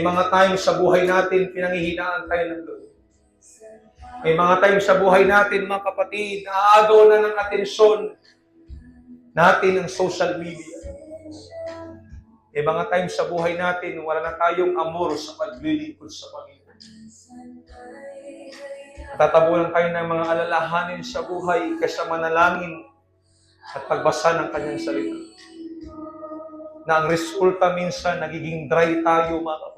May mga times sa buhay natin, pinanghihinaan tayo ng Lord. May mga times sa buhay natin, mga kapatid, naagaw na ng atensyon natin ang social media. May mga times sa buhay natin, wala na tayong amor sa paglilingkod sa Panginoon. Tatabunan tayo ng mga alalahanin sa buhay kaysa manalangin at pagbasa ng kanyang salita. Na ang resulta minsan, nagiging dry tayo, mga kapatid.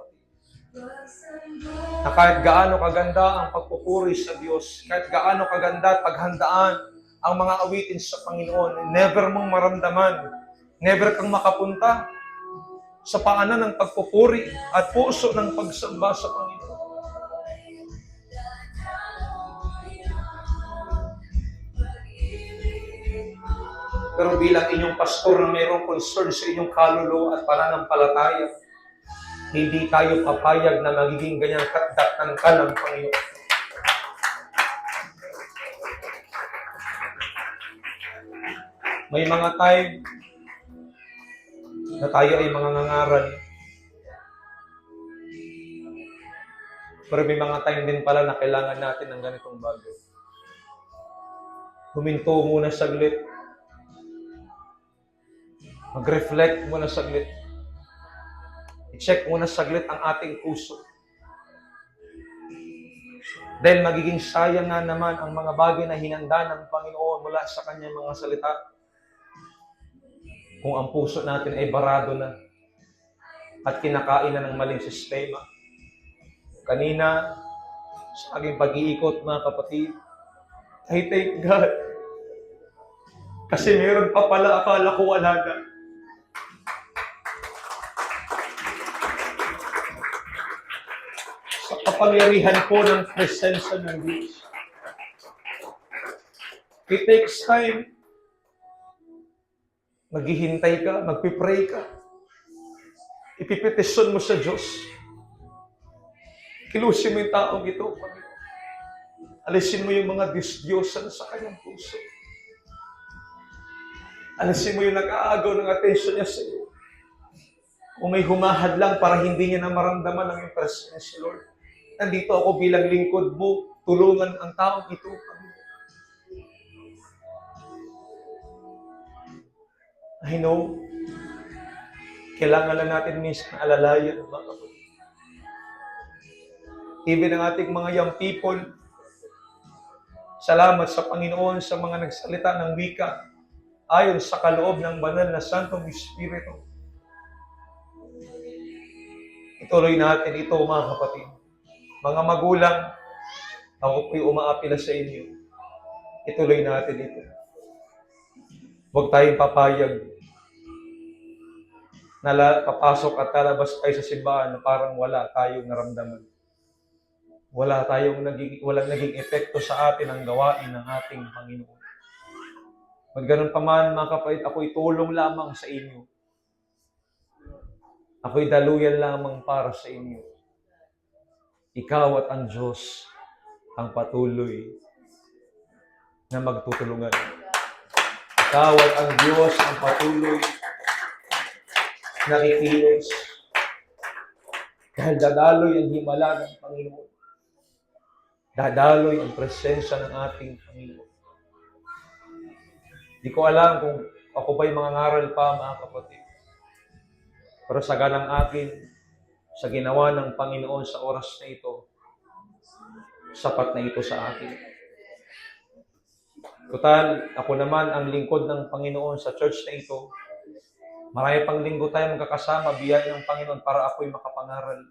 Na kahit gaano kaganda ang pagpupuri sa Diyos, kahit gaano kaganda at paghandaan ang mga awitin sa Panginoon, never mong maramdaman, never kang makapunta sa paanan ng pagpupuri at puso ng pagsamba sa Panginoon. Pero bilang inyong pastor na mayroong concern sa inyong kaluluwa at pananampalataya, hindi tayo papayag na magiging ganyang katdaktan ka ng Panginoon. May mga time na tayo ay mga nangaral. Pero may mga time din pala na kailangan natin ng ganitong bagay. Huminto muna saglit. Mag-reflect muna saglit. I-check muna saglit ang ating puso. Dahil magiging sayang nga naman ang mga bagay na hinanda ng Panginoon mula sa kanyang mga salita. Kung ang puso natin ay barado na at kinakain na ng maling sistema. Kanina, sa aking pag-iikot, mga kapatid, I thank God. Kasi meron pa pala, akala ko wala na. Sa kapangyarihan po ng presensya ng Diyos. It takes time. Maghihintay ka, magpipray ka. Ipipetisyon mo sa Diyos. Kilusin mo yung taong ito, Panginoon. Alisin mo yung mga disdiyosan sa kanyang puso. Alisin mo yung nag-aagaw ng atensyon niya sa iyo. Kung may humahad lang para hindi niya na maramdaman ang iyong presensya, Lord. Nandito ako bilang lingkod mo, tulungan ang taong ito, Panginoon. I know, kailangan lang natin minsan alalayan, mga kapatid. Even ang ating mga young people, salamat sa Panginoon sa mga nagsalita ng wika ayon sa kaloob ng banal na Santong Espiritu. Ituloy natin ito, mga kapatid. Mga magulang, ako po'y umaapila sa inyo. Ituloy natin ito. Huwag tayong papayag na papasok at lalabas tayo sa simbahan na parang wala tayong naramdaman. Walang naging epekto sa atin ang gawain ng ating Panginoon. At ganun pa man, mga kapatid, ako'y tulong lamang sa inyo. Ako'y daluyan lamang para sa inyo. Ikaw at ang Diyos ang patuloy na magtutulungan. Ikaw at ang Diyos ang patuloy na kikilos. Dahil dadaloy ang himala ng Panginoon. Dadaloy ang presensya ng ating Panginoon. Di ko alam kung ako ba'y mangangaral pa, mga kapatid. Pero sa ganang akin, sa ginawa ng Panginoon sa oras na ito, sapat na ito sa akin. Total, ako naman ang lingkod ng Panginoon sa church na ito. Marami pang linggo tayo magkakasama, biyaya ng Panginoon para ako'y makapangaral.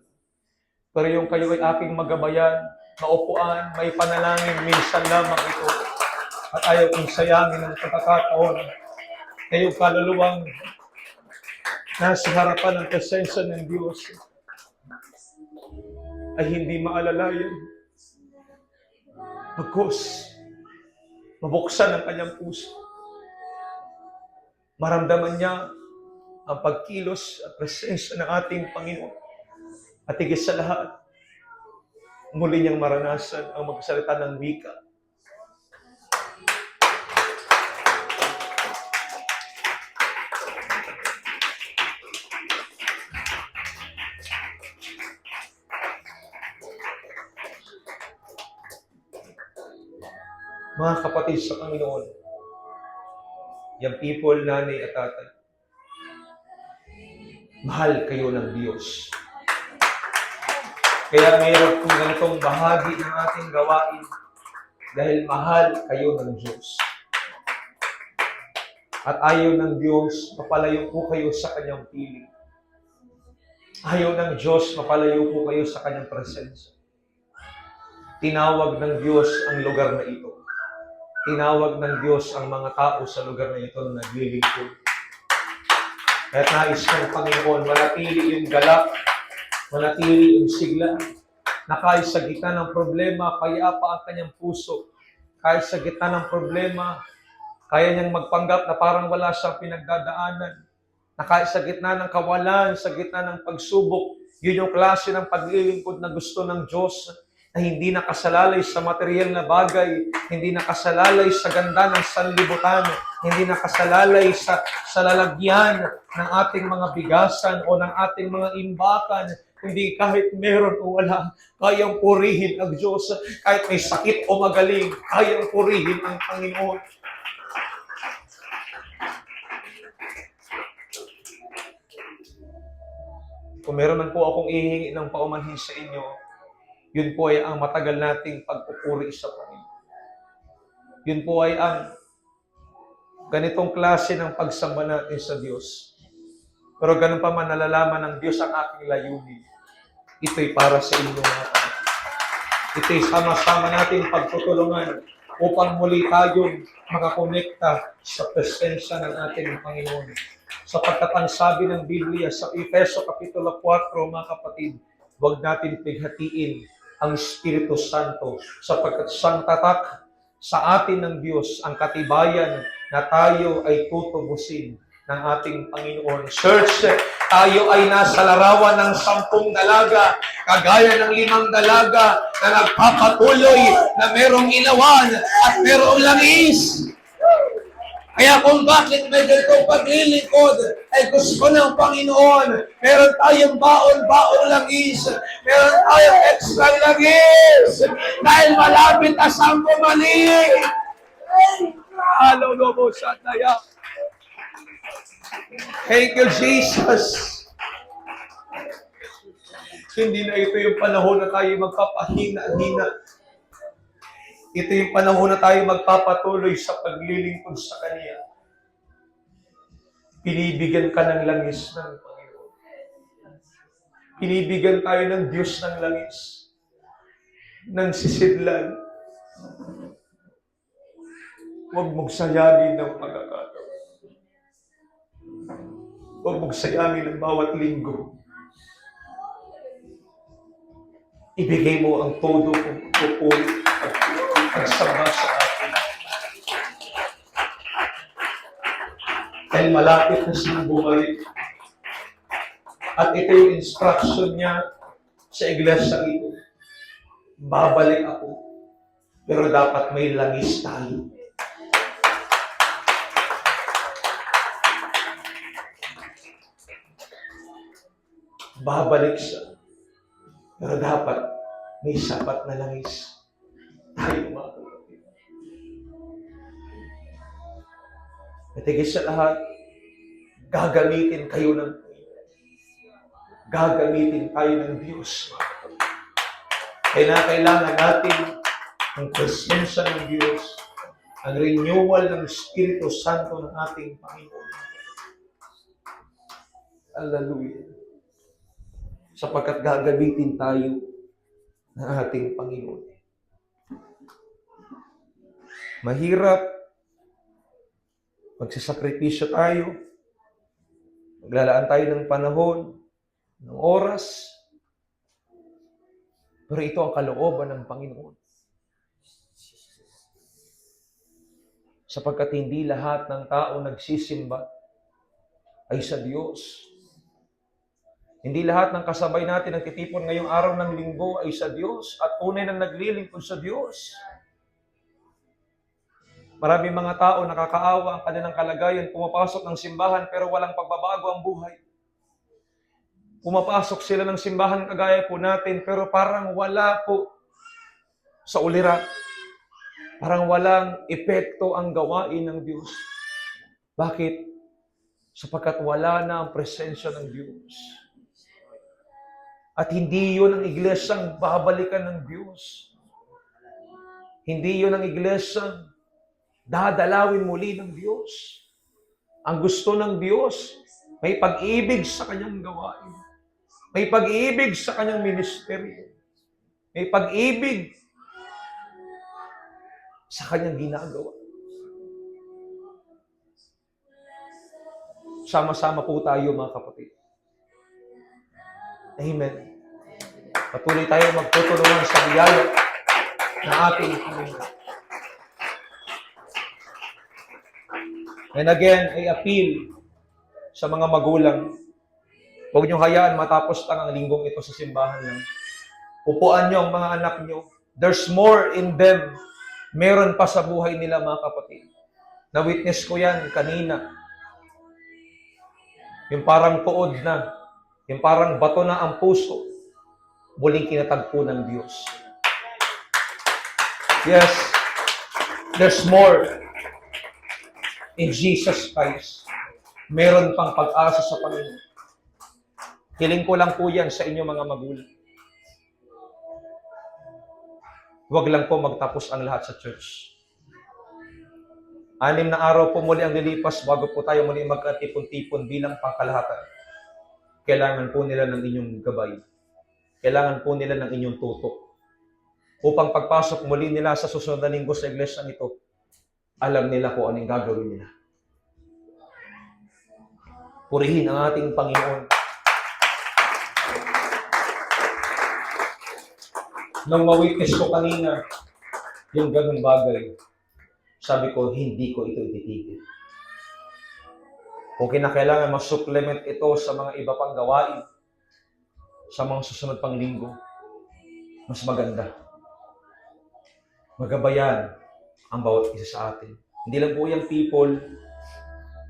Pero yung kayo ay aking magabayan, maupuan, may panalangin, minsan lamang ito. At ayaw kong sayangin ng pagkakataon na yung kaluluwang nasa harapan ng presensya ng Diyos ay hindi maalalayan. Bagkus, mabuksan ang kanyang puso. Maramdaman niya ang pagkilos at presensya ng ating Panginoon. At higit sa lahat, muli niyang maranasan ang magsalita ng wika. Mga kapatid sa Panginoon, yung people, nanay at tatay, mahal kayo ng Diyos. Kaya mayroon kong ganitong bahagi ng ating gawain dahil mahal kayo ng Diyos. At ayaw ng Diyos, mapalayo po kayo sa Kanyang piling. Ayaw ng Diyos, mapalayo po kayo sa Kanyang presensya. Tinawag ng Diyos ang lugar na ito. Tinawag ng Diyos ang mga tao sa lugar na ito na naglilingkod. At nais ng Panginoon, manatili yung galak, manatili yung sigla, na kahit sa gitna ng problema, payapa ang kanyang puso. Kahit sa gitna ng problema, kaya niyang magpanggap na parang wala siyang pinagdadaanan. Na kahit sa gitna ng kawalan, sa gitna ng pagsubok, yun yung klase ng paglilingkod na gusto ng Diyos, na hindi nakasalalay sa material na bagay, hindi nakasalalay sa ganda ng sanlibutan, hindi nakasalalay sa lalagyan ng ating mga bigasan o ng ating mga imbakan, hindi kahit meron o wala, kayang purihin ang Diyos. Kahit may sakit o magaling, kayang purihin ang Panginoon. Kung meron man po akong ihingi ng paumanhin sa inyo, yun po ay ang matagal nating pagpupuri sa Panginoon. Yun po ay ang ganitong klase ng pagsamba natin sa Diyos. Pero ganun pa man, nalalaman ng Diyos ang aking layunin. Ito'y para sa inyo mga kapatid. Ito'y sama-sama natin pagtutulungan upang muli tayong makakonekta sa presensya ng ating Panginoon. Sapagkat ang sabi ng Biblia sa Efeso Kapitulo 4, mga kapatid, huwag natin pighatiin ang Espiritu Santo sapagkat siyang tatak sa atin ng Diyos ang katibayan na tayo ay tutubusin ng ating Panginoon. Church, tayo ay nasa larawan ng 10 dalaga, kagaya ng 5 dalaga na nagpapatuloy na merong ilawan at merong langis. Kaya kung bakit may ganitong paglilingkod, ay gusto ng Panginoon, meron tayong baon-baon langis, meron tayong extra langis, dahil malapit na 10 mali. Hallelujah, Shataya. Thank you, Jesus. Hindi na ito yung panahon na tayo magpapahina-hina. Ito yung panahon na tayo magpapatuloy sa paglilingkod sa Kanya. Pinibigyan ka ng langis ng Panginoon. Pinibigyan tayo ng Diyos ng langis, ng sisidlan. Huwag mong sayangin ng pagkakataon. Huwag mong sayangin ng bawat linggo. Ibigay mo ang todo kong pupuri at pagsamba sa atin. Dahil malapit na siyang bumalik. At ito yung instruction niya sa iglesia ito. Babalik ako, pero dapat may langis tayo. Babalik siya, pero dapat may sapat na langis tayo mga kapatid. At higit sa lahat, gagamitin kayo ng Panginoon. Gagamitin tayo ng Diyos, mga kapatid. Kaya kailangan natin ang presensya ng Diyos, ang renewal ng Espiritu Santo ng ating Panginoon. Hallelujah. Sapagkat gagamitin tayo ng ating Panginoon. Mahirap, magsasakripisyo tayo, maglalaan tayo ng panahon, ng oras, pero ito ang kalooban ng Panginoon. Sapagkat hindi lahat ng tao nagsisimba ay sa Diyos. Hindi lahat ng kasabay natin ang titipon ngayong araw ng linggo ay sa Diyos at tunay na naglilingkod sa Diyos. Maraming mga tao nakakaawa ang kanilang kalagayan, pumapasok ng simbahan pero walang pagbabago ang buhay. Pumapasok sila ng simbahan kagaya po natin pero parang wala po sa ulirat. Parang walang epekto ang gawain ng Diyos. Bakit? Sapagkat wala na ang presensya ng Diyos. At hindi yun ang iglesyang babalikan ng Diyos. Hindi yun ang iglesyang dadalawin muli ng Diyos. Ang gusto ng Diyos, may pag-ibig sa kanyang gawain. May pag-ibig sa kanyang ministeryo. May pag-ibig sa kanyang ginagawa. Sama-sama po tayo mga kapatid. Amen. Patuloy tayo magtutulungan sa biyaya na ating Panginoon. And again, I appeal sa mga magulang. Huwag niyong hayaan matapos lang ang linggong ito sa simbahan lang. Upuan niyo ang mga anak niyo. There's more in them. Meron pa sa buhay nila mga kapatid. Na-witness ko yan kanina. Yung parang tuod na. Yung parang bato na ang puso. Muling kinatagpo ng Diyos. Yes. There's more in Jesus Christ. Meron pang pag-asa sa Panginoon. Hiling ko lang po yan sa inyo mga magulang. Huwag lang po magtapos ang lahat sa church. 6 na araw po muli ang lilipas bago po tayo muli magkatipon-tipon bilang pangkalahatan. Kailangan po nila ng inyong gabay. Kailangan po nila ng inyong tutok. Upang pagpasok muli nila sa susunod na linggo sa iglesia ito, alam nila kung anong gagawin nila. Purihin ang ating Panginoon. Nung ma-witness ko kanina, yung ganung bagay, sabi ko, hindi ko ito ititigil. Kung kinakailangan mas-supplement ito sa mga iba pang gawain, sa mga susunod pang linggo, mas maganda. Magabayan ang bawat isa sa atin. Hindi lang po yung people,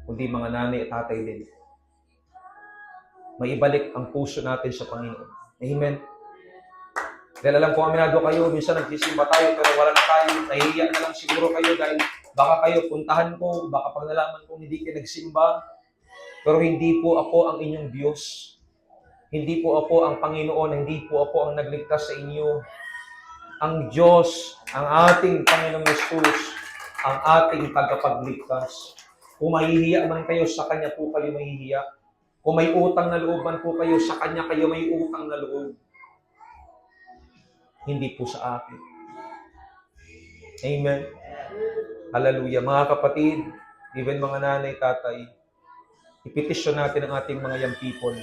kundi mga nanay at tatay din. May ibalik ang puso natin sa Panginoon. Amen. Dahil alam ko, aminado kayo, minsan nagsisimba tayo, pero wala na tayo, nahihiya na lang siguro kayo dahil baka kayo puntahan ko, baka pag nalaman kong hindi kayo nagsimba, pero hindi po ako ang inyong Diyos. Hindi po ako ang Panginoon, hindi po ako ang nagligtas sa inyo. Ang Diyos, ang ating Panginoong Jesus, ang ating tagapagligtas. Kung mahihiya man kayo, sa Kanya po kayo mahihiya. Kung may utang na loob man po kayo, sa Kanya kayo may utang na loob. Hindi po sa akin. Amen. Hallelujah. Mga kapatid, even mga nanay, tatay, ipetisyon natin ang ating mga young people.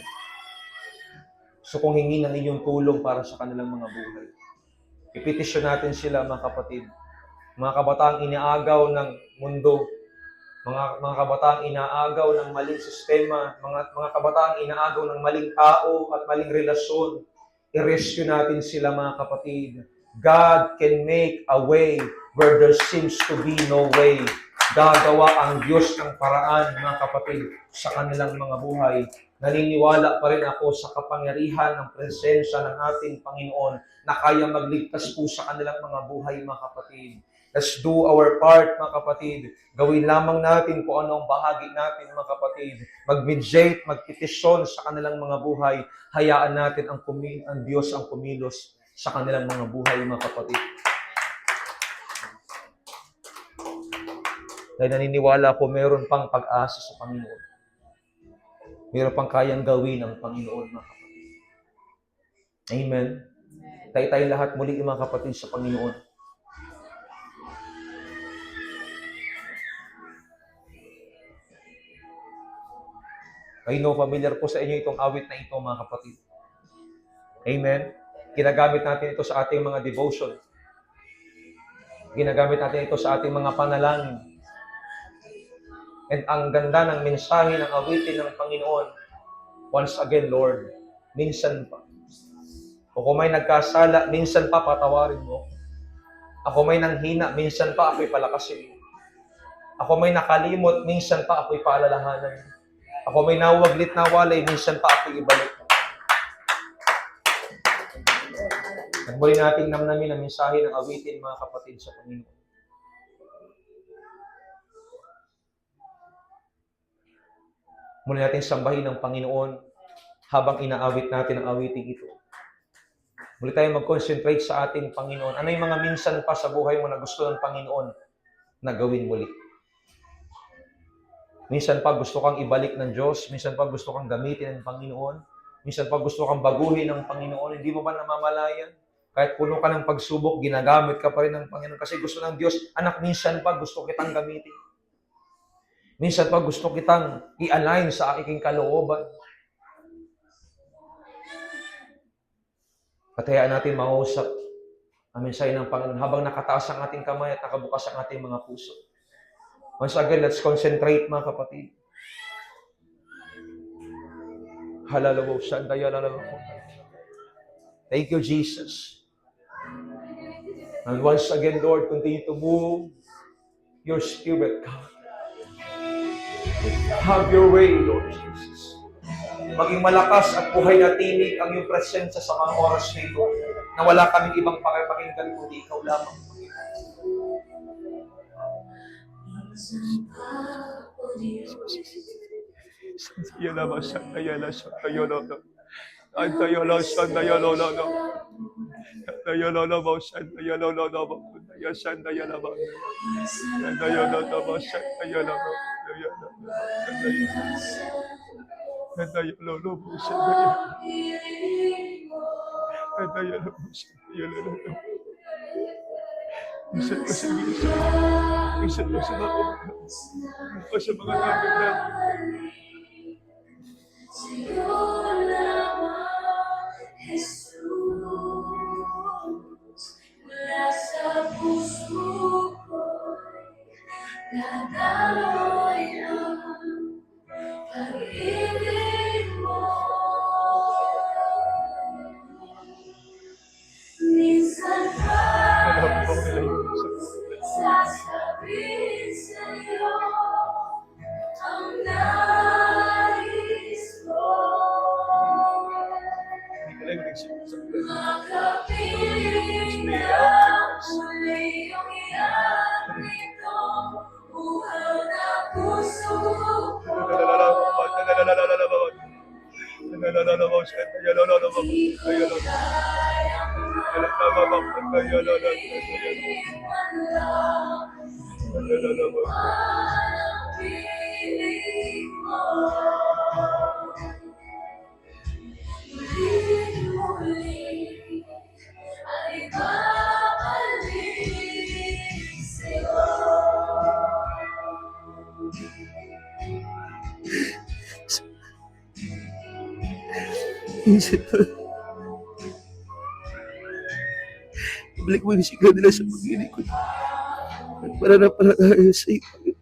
So kung hingi ng inyong tulong para sa kanilang mga buhay, ipetisyon natin sila mga kapatid. Mga kabataang inaagaw ng mundo, mga kabataang inaagaw ng maling sistema, mga kabataang inaagaw ng maling tao at maling relasyon, i-rescue natin sila mga kapatid. God can make a way where there seems to be no way. Gagawa ang Diyos ng paraan, mga kapatid, sa kanilang mga buhay. Naniniwala pa rin ako sa kapangyarihan ng presensya ng ating Panginoon na kaya magligtas po sa kanilang mga buhay, mga kapatid. Let's do our part, mga kapatid. Gawin lamang natin kung anong bahagi natin, mga kapatid. Mag-mediate, magpetisyon sa kanilang mga buhay. Hayaan natin ang Diyos ang kumilos sa kanilang mga buhay, mga kapatid. Dahil naniniwala ko, meron pang pag-asa sa Panginoon. Meron pang kayang gawin ng Panginoon, mga kapatid. Amen. Tayo lahat muli, mga kapatid, sa Panginoon. I know, familiar po sa inyo itong awit na ito, mga kapatid. Amen. Ginagamit natin ito sa ating mga devotion. Ginagamit natin ito sa ating mga panalangin. And ang ganda ng mensahe ng awitin ng Panginoon, once again, Lord, minsan pa. O kung may nagkasala, minsan pa patawarin mo. Ako may nanghina, minsan pa ako'y palakasin mo. Ako may nakalimot, minsan pa ako'y paalalahanan. Ako may nawaglit na walay, minsan pa ako'y ibalik. At muli nating namnamin ang mensahe ng awitin, mga kapatid, sa Panginoon. Muli natin sambahin ng Panginoon habang inaawit natin ang awiting ito. Muli tayo mag-concentrate sa ating Panginoon. Ano yung mga minsan pa sa buhay mo na gusto ng Panginoon na gawin muli? Minsan pa gusto kang ibalik ng Diyos. Minsan pa gusto kang gamitin ng Panginoon. Minsan pa gusto kang baguhin ng Panginoon. Hindi mo ba namamalayan? Kahit puno ka ng pagsubok, ginagamit ka pa rin ng Panginoon. Kasi gusto ng Diyos, anak, minsan pa gusto kitang gamitin. Minsan pa gusto kitang i-align sa aking kalooban. Patayaan natin mausap ang mensahe ng Panginoon habang nakataas ang ating kamay at nakabukas ang ating mga puso. Once again, let's concentrate, mga kapatid. Halalawo, sandaya, halalawo. Thank you, Jesus. And once again, Lord, continue to move your Spirit, God. Have your way, Lord Jesus. Maging malakas at buhay na tinig ang iyong presensya sa mga oras na ito na wala kaming ibang pakipakinggan kundi ikaw lamang. Ibalik mo yung sigaw nila sa pag-ibig ko. At para na para tayo sa iyo.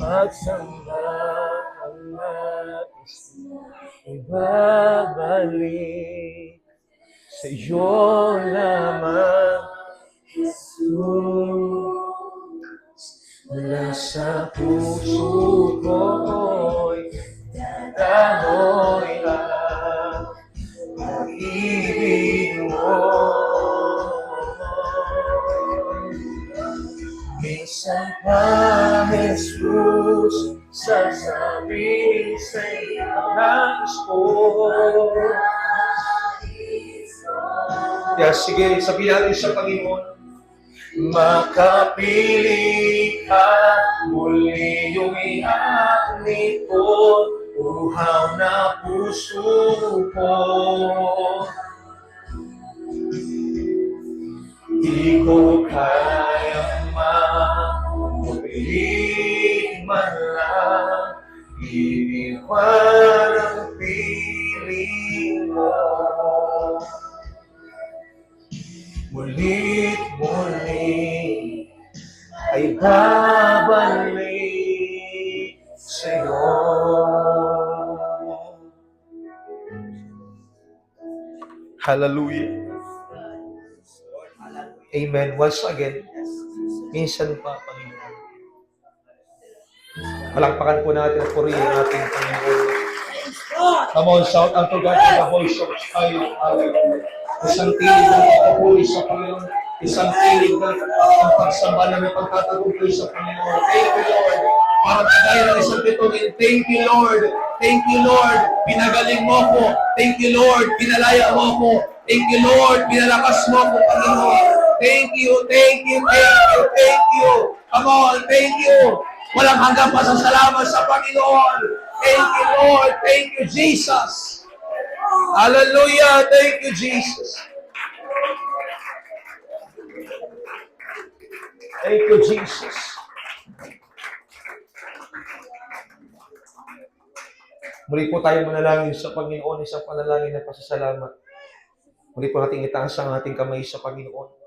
pagsamba ang nais ibabalik sa iyo lamang, Jesus. Mula sa puso ko'y dadahoy ang pag-ibig mo. Minsan pa, Jesus, sasabihin sa'yo ang nais ko. Kaya sige, sabihin natin sa Panginoon, makapili ka, muli umiyak nito, uhaw na puso ko. Di ko kayang mapilit man lang, iniwan ang piling mo. Mulit muli ay babalik sa'yo. Hallelujah. Amen. Once again, minsan pa, Panginoon. Palakpakan po natin at purihin natin, Panginoon. Come on, shout out to God in the voice of triumph. Hallelujah. Isang tilig ng pagpapuri sa Panginoon. Isang tilig ng pagsamba na may pagtatagumpay sa Panginoon. Thank you, Lord. Para kagaya ng isang bituin. Thank you, Lord. Thank you, Lord. Pinagaling mo ko. Thank you, Lord. Pinalaya mo ko. Thank you, Lord. Pinalakas mo ko, Panginoon. Thank you, thank you, thank you, thank you. Come on, thank you. Walang hanggang pasasalamat sa Panginoon. Thank you, Lord. Thank you, Jesus. Hallelujah. Thank you, Jesus. Thank you, Jesus. Muli po tayo manalangin sa Panginoon, isang panalangin ng pasasalamat. Muli po natin itaas ang ating kamay sa Panginoon.